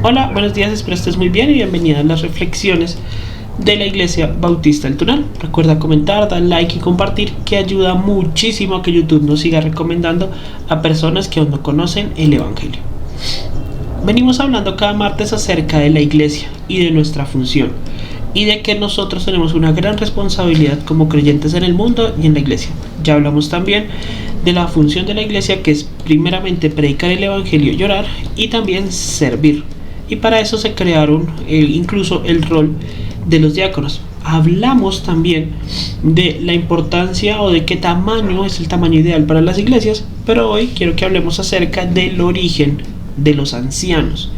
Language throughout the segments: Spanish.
Hola, buenos días, espero estés muy bien y bienvenida a las reflexiones de la Iglesia Bautista del Tunal. Recuerda comentar, dar like y compartir, que ayuda muchísimo a que YouTube nos siga recomendando a personas que aún no conocen el Evangelio. Venimos hablando cada martes acerca de la Iglesia y de nuestra función, y de que nosotros tenemos una gran responsabilidad como creyentes en el mundo y en la Iglesia. Ya hablamos también de la función de la Iglesia, que es primeramente predicar el Evangelio y orar, y también servir. Y para eso se crearon incluso el rol de los diáconos. Hablamos también de la importancia o de qué tamaño es el tamaño ideal para las iglesias, pero hoy quiero que hablemos acerca del origen de los ancianos,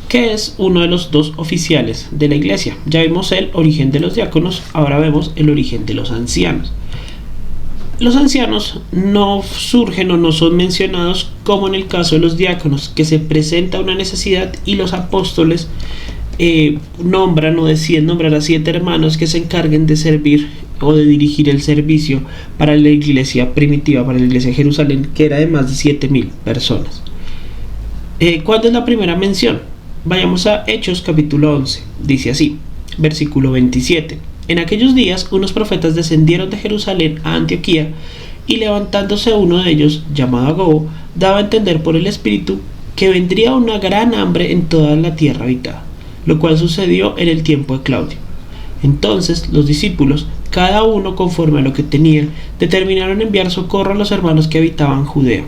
que es uno de los dos oficiales de la iglesia. Ya vimos el origen de los diáconos, ahora vemos el origen de los ancianos. Los ancianos no surgen o no son mencionados como en el caso de los diáconos, que se presenta una necesidad y los apóstoles nombran o deciden nombrar a 7 hermanos que se encarguen de servir o de dirigir el servicio para la iglesia primitiva, para la iglesia de Jerusalén, que era de más de 7,000 personas. ¿Cuándo es la primera mención? Vayamos a Hechos capítulo 11, dice así, versículo 27. En aquellos días unos profetas descendieron de Jerusalén a Antioquía, y levantándose uno de ellos, llamado Agabo, daba a entender por el Espíritu que vendría una gran hambre en toda la tierra habitada, lo cual sucedió en el tiempo de Claudio. Entonces los discípulos, cada uno conforme a lo que tenían, determinaron enviar socorro a los hermanos que habitaban Judea,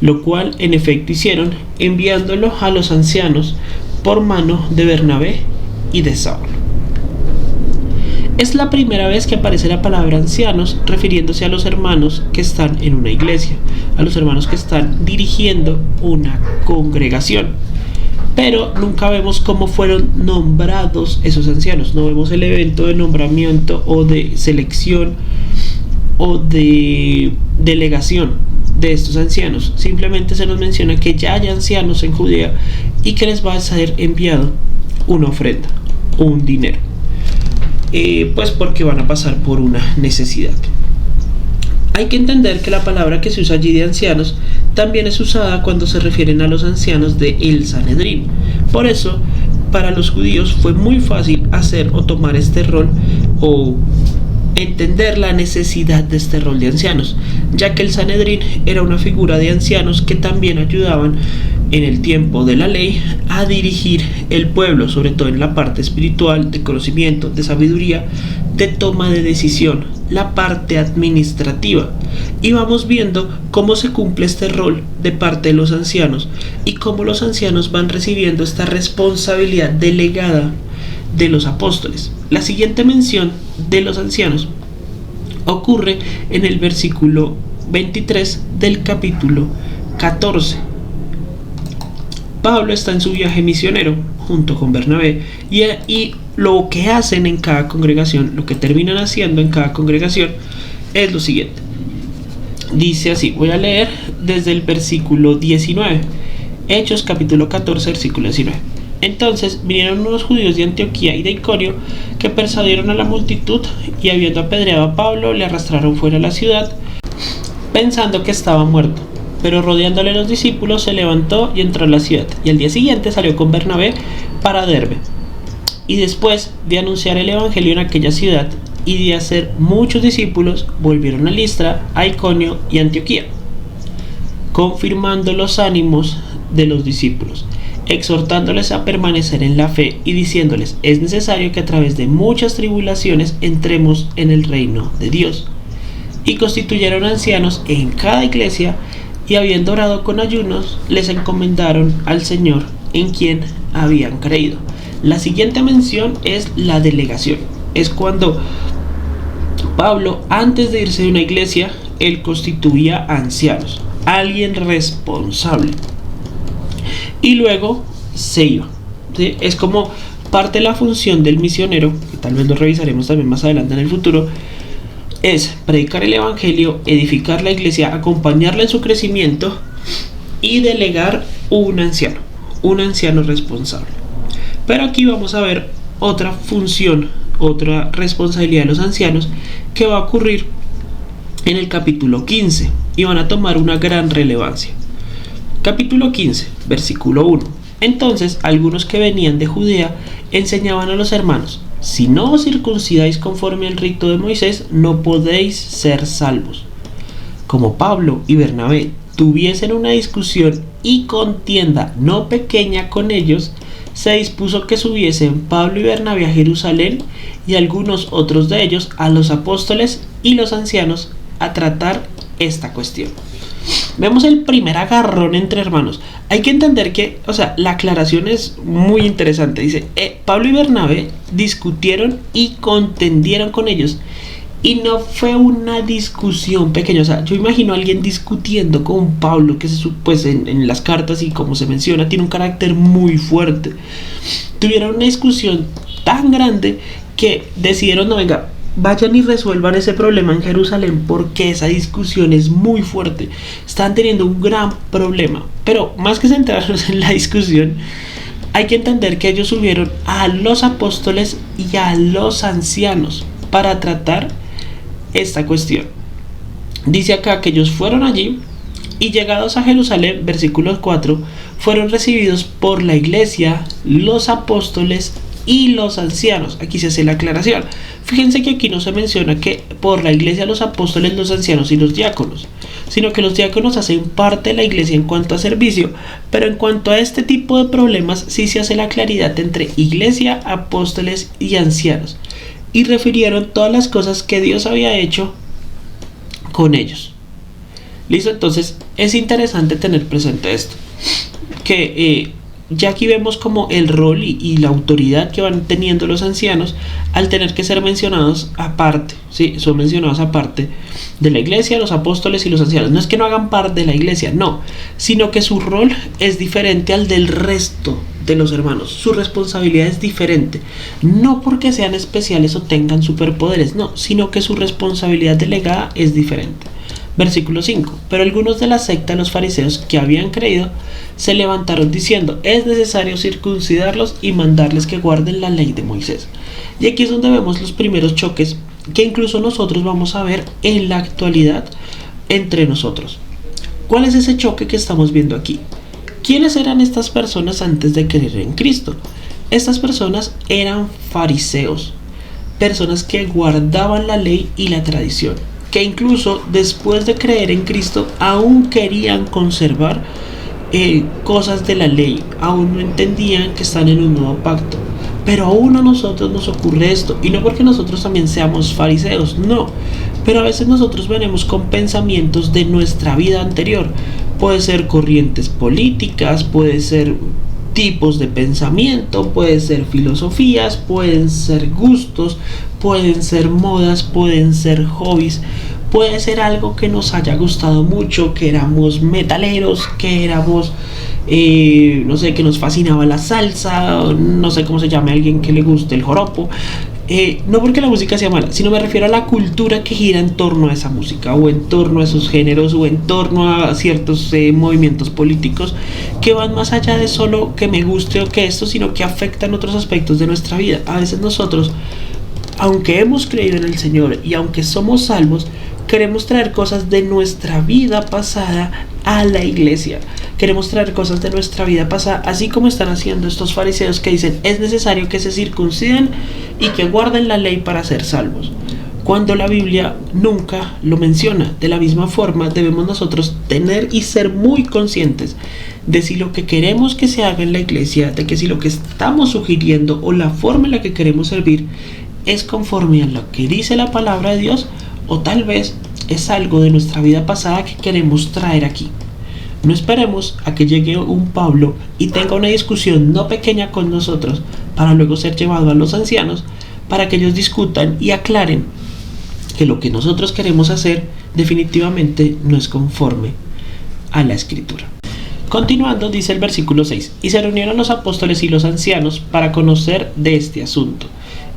lo cual en efecto hicieron, enviándolo a los ancianos por mano de Bernabé y de Saulo. Es la primera vez que aparece la palabra ancianos refiriéndose a los hermanos que están en una iglesia, a los hermanos que están dirigiendo una congregación. Pero nunca vemos cómo fueron nombrados esos ancianos. No vemos el evento de nombramiento o de selección o de delegación de estos ancianos. Simplemente se nos menciona que ya hay ancianos en Judea y que les va a ser enviado una ofrenda, un dinero. Pues porque van a pasar por una necesidad. Hay que entender que la palabra que se usa allí de ancianos también es usada cuando se refieren a los ancianos de el Sanedrín. Por eso, para los judíos fue muy fácil hacer o tomar este rol o entender la necesidad de este rol de ancianos, ya que el Sanedrín era una figura de ancianos que también ayudaban en el tiempo de la ley a dirigir el pueblo, sobre todo en la parte espiritual, de conocimiento, de sabiduría, de toma de decisión, la parte administrativa. Y vamos viendo cómo se cumple este rol de parte de los ancianos y cómo los ancianos van recibiendo esta responsabilidad delegada de los apóstoles. La siguiente mención de los ancianos ocurre en el versículo 23 del capítulo 14. Pablo está en su viaje misionero junto con Bernabé y lo que hacen en cada congregación, lo que terminan haciendo en cada congregación es lo siguiente. Dice así, voy a leer desde el versículo 19, Hechos capítulo 14, versículo 19. Entonces vinieron unos judíos de Antioquía y de Iconio que persuadieron a la multitud, y habiendo apedreado a Pablo le arrastraron fuera de la ciudad, pensando que estaba muerto. Pero rodeándole los discípulos se levantó y entró a la ciudad, y al día siguiente salió con Bernabé para Derbe. Y después de anunciar el evangelio en aquella ciudad y de hacer muchos discípulos, volvieron a Listra, a Iconio y a Antioquía, confirmando los ánimos de los discípulos, exhortándoles a permanecer en la fe y diciéndoles: es necesario que a través de muchas tribulaciones entremos en el reino de Dios. Y constituyeron ancianos en cada iglesia, y habiendo orado con ayunos, les encomendaron al Señor en quien habían creído. La siguiente mención es la delegación. Es cuando Pablo, antes de irse de una iglesia, él constituía ancianos, alguien responsable, y luego se iba. ¿Sí? Es como parte de la función del misionero, que tal vez lo revisaremos también más adelante en el futuro, es predicar el evangelio, edificar la iglesia, acompañarla en su crecimiento y delegar un anciano responsable. Pero aquí vamos a ver otra función, otra responsabilidad de los ancianos que va a ocurrir en el capítulo 15 y van a tomar una gran relevancia. Capítulo 15, versículo 1. Entonces algunos que venían de Judea enseñaban a los hermanos: si no os circuncidáis conforme al rito de Moisés, no podéis ser salvos. Como Pablo y Bernabé tuviesen una discusión y contienda no pequeña con ellos, se dispuso que subiesen Pablo y Bernabé a Jerusalén, y algunos otros de ellos a los apóstoles y los ancianos, a tratar esta cuestión. Vemos el primer agarrón entre hermanos. Hay que entender que, la aclaración es muy interesante. Dice, Pablo y Bernabé discutieron y contendieron con ellos. Y no fue una discusión pequeña. Yo imagino a alguien discutiendo con Pablo, que pues en las cartas y como se menciona, tiene un carácter muy fuerte. Tuvieron una discusión tan grande que decidieron, no, venga, vayan y resuelvan ese problema en Jerusalén, porque esa discusión es muy fuerte. Están teniendo un gran problema. Pero más que centrarnos en la discusión, hay que entender que ellos subieron a los apóstoles y a los ancianos para tratar esta cuestión. Dice acá que ellos fueron allí y, llegados a Jerusalén, versículo 4, fueron recibidos por la iglesia, los apóstoles y los ancianos. Aquí se hace la aclaración. Fíjense que aquí no se menciona que por la iglesia, los apóstoles, los ancianos y los diáconos, sino que los diáconos hacen parte de la iglesia en cuanto a servicio, pero en cuanto a este tipo de problemas sí se hace la claridad entre iglesia, apóstoles y ancianos, y refirieron todas las cosas que Dios había hecho con ellos. Listo, entonces es interesante tener presente esto, que ya aquí vemos como el rol y la autoridad que van teniendo los ancianos al tener que ser mencionados aparte. Sí, son mencionados aparte de la iglesia, los apóstoles y los ancianos. No es que no hagan parte de la iglesia, no, sino que su rol es diferente al del resto de los hermanos. Su responsabilidad es diferente, no porque sean especiales o tengan superpoderes, no, sino que su responsabilidad delegada es diferente. Versículo 5. Pero algunos de la secta de los fariseos que habían creído se levantaron diciendo: es necesario circuncidarlos y mandarles que guarden la ley de Moisés. Y aquí es donde vemos los primeros choques que incluso nosotros vamos a ver en la actualidad entre nosotros. ¿Cuál es ese choque que estamos viendo aquí? ¿Quiénes eran estas personas antes de creer en Cristo? Estas personas eran fariseos, personas que guardaban la ley y la tradición, que incluso después de creer en Cristo aún querían conservar cosas de la ley, aún no entendían que están en un nuevo pacto. Pero aún a nosotros nos ocurre esto, y no porque nosotros también seamos fariseos, no, pero a veces nosotros venimos con pensamientos de nuestra vida anterior. Puede ser corrientes políticas, puede ser tipos de pensamiento, pueden ser filosofías, pueden ser gustos, pueden ser modas, pueden ser hobbies, puede ser algo que nos haya gustado mucho, que éramos metaleros, que éramos, no sé, que nos fascinaba la salsa, no sé cómo se llame a alguien que le guste el joropo. No porque la música sea mala, sino me refiero a la cultura que gira en torno a esa música, o en torno a esos géneros, o en torno a ciertos movimientos políticos que van más allá de solo que me guste o que esto, sino que afectan otros aspectos de nuestra vida. A veces nosotros, aunque hemos creído en el Señor y aunque somos salvos, queremos traer cosas de nuestra vida pasada a la iglesia. Queremos traer cosas de nuestra vida pasada, así como están haciendo estos fariseos que dicen: es necesario que se circunciden y que guarden la ley para ser salvos, cuando la Biblia nunca lo menciona. De la misma forma, debemos nosotros tener y ser muy conscientes de si lo que queremos que se haga en la iglesia, de que si lo que estamos sugiriendo o la forma en la que queremos servir es conforme a lo que dice la palabra de Dios, o tal vez es algo de nuestra vida pasada que queremos traer aquí. No esperemos a que llegue un Pablo y tenga una discusión no pequeña con nosotros para luego ser llevado a los ancianos para que ellos discutan y aclaren que lo que nosotros queremos hacer definitivamente no es conforme a la Escritura. Continuando, dice el versículo 6: y se reunieron los apóstoles y los ancianos para conocer de este asunto.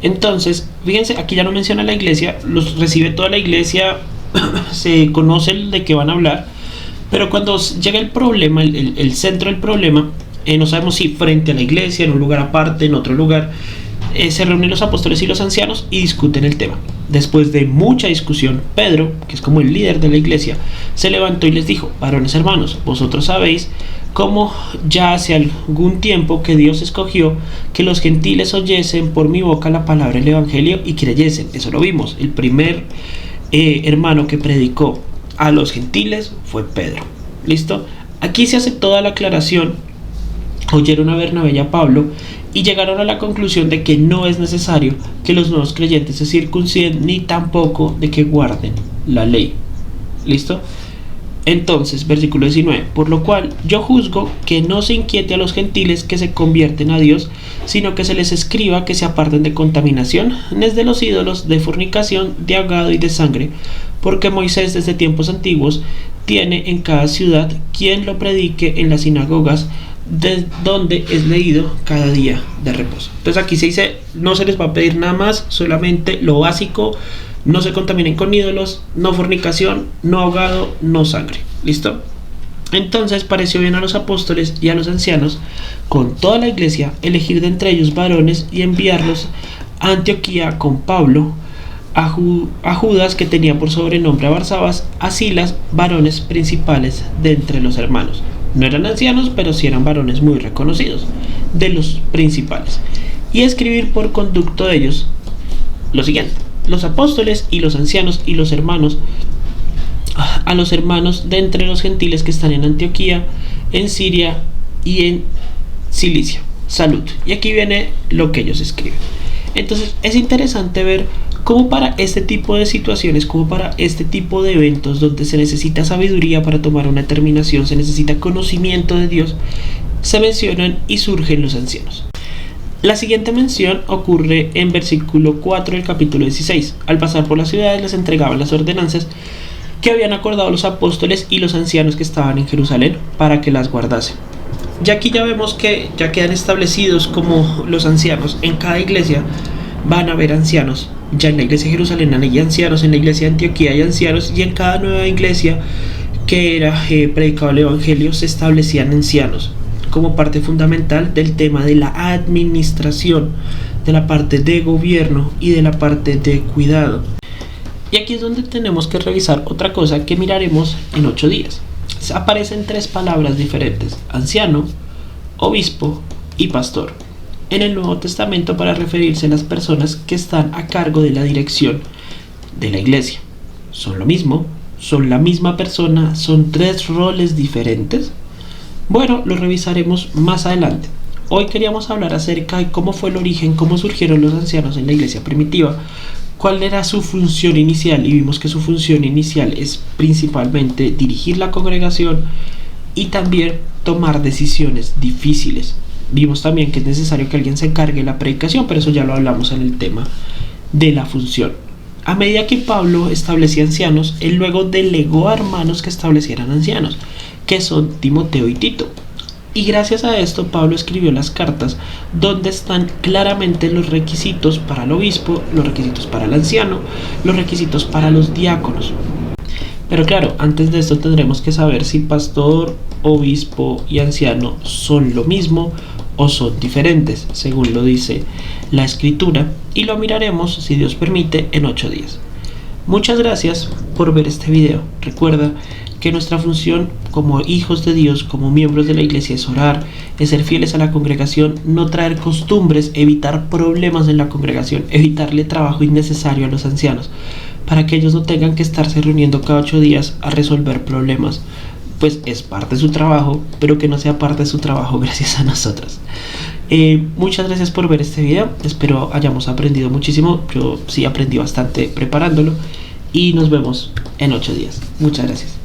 Entonces, fíjense, aquí ya no menciona la iglesia, los recibe toda la iglesia, se conoce de qué van a hablar, pero cuando llega el problema, el centro del problema, no sabemos si frente a la iglesia, en un lugar aparte, en otro lugar, Se reúnen los apóstoles y los ancianos y discuten el tema. Después de mucha discusión, Pedro, que es como el líder de la iglesia, se levantó y les dijo: varones hermanos, vosotros sabéis cómo ya hace algún tiempo que Dios escogió que los gentiles oyesen por mi boca la palabra del evangelio y creyesen. Eso lo vimos. El primer hermano que predicó a los gentiles fue Pedro. ¿Listo? Aquí se hace toda la aclaración. Oyeron a Bernabé y a Pablo y llegaron a la conclusión de que no es necesario que los nuevos creyentes se circunciden, ni tampoco de que guarden la ley. ¿Listo? Entonces, versículo 19: por lo cual yo juzgo que no se inquiete a los gentiles que se convierten a Dios, sino que se les escriba que se aparten de contaminaciones de los ídolos, de fornicación, de ahogado y de sangre, porque Moisés desde tiempos antiguos tiene en cada ciudad quien lo predique en las sinagogas, de donde es leído cada día de reposo. Entonces aquí se dice: no se les va a pedir nada más, solamente lo básico. No se contaminen con ídolos, no fornicación, no ahogado, no sangre. ¿Listo? Entonces pareció bien a los apóstoles y a los ancianos, con toda la iglesia, elegir de entre ellos varones y enviarlos a Antioquía con Pablo, a Judas, que tenía por sobrenombre a Barsabas, a Silas, varones principales de entre los hermanos. No eran ancianos, pero sí eran varones muy reconocidos, de los principales. Y escribir por conducto de ellos lo siguiente: los apóstoles y los ancianos y los hermanos, a los hermanos de entre los gentiles que están en Antioquía, en Siria y en Cilicia, salud. Y aquí viene lo que ellos escriben. Entonces es interesante ver cómo para este tipo de situaciones, como para este tipo de eventos donde se necesita sabiduría para tomar una determinación, se necesita conocimiento de Dios, se mencionan y surgen los ancianos. La siguiente mención ocurre en versículo 4 del capítulo 16. Al pasar por las ciudades les entregaban las ordenanzas que habían acordado los apóstoles y los ancianos que estaban en Jerusalén para que las guardasen. Ya aquí ya vemos que ya quedan establecidos como los ancianos. En cada iglesia van a haber ancianos. Ya en la iglesia de Jerusalén hay ancianos, en la iglesia de Antioquía hay ancianos, y en cada nueva iglesia que era predicado el evangelio se establecían ancianos como parte fundamental del tema de la administración, de la parte de gobierno y de la parte de cuidado. Y aquí es donde tenemos que revisar otra cosa que miraremos en 8 días. Aparecen 3 palabras diferentes: anciano, obispo y pastor en el Nuevo Testamento para referirse a las personas que están a cargo de la dirección de la iglesia. ¿Son lo mismo? ¿Son la misma persona? ¿Son 3 roles diferentes? Bueno, lo revisaremos más adelante. Hoy queríamos hablar acerca de cómo fue el origen, cómo surgieron los ancianos en la iglesia primitiva, cuál era su función inicial, y vimos que su función inicial es principalmente dirigir la congregación y también tomar decisiones difíciles. Vimos también que es necesario que alguien se encargue de la predicación, pero eso ya lo hablamos en el tema de la función. A medida que Pablo establecía ancianos, él luego delegó a hermanos que establecieran ancianos, que son Timoteo y Tito. Y gracias a esto Pablo escribió las cartas donde están claramente los requisitos para el obispo, los requisitos para el anciano, los requisitos para los diáconos. Pero claro, antes de esto tendremos que saber si pastor, obispo y anciano son lo mismo o son diferentes, según lo dice la escritura, y lo miraremos, si Dios permite, en 8 días. Muchas gracias por ver este video. Recuerda que nuestra función como hijos de Dios, como miembros de la iglesia, es orar, es ser fieles a la congregación, no traer costumbres, evitar problemas en la congregación, evitarle trabajo innecesario a los ancianos, para que ellos no tengan que estarse reuniendo cada 8 días a resolver problemas. Pues es parte de su trabajo, pero que no sea parte de su trabajo gracias a nosotros. Muchas gracias por ver este video. Espero hayamos aprendido muchísimo. Yo sí aprendí bastante preparándolo. Y nos vemos en 8 días. Muchas gracias.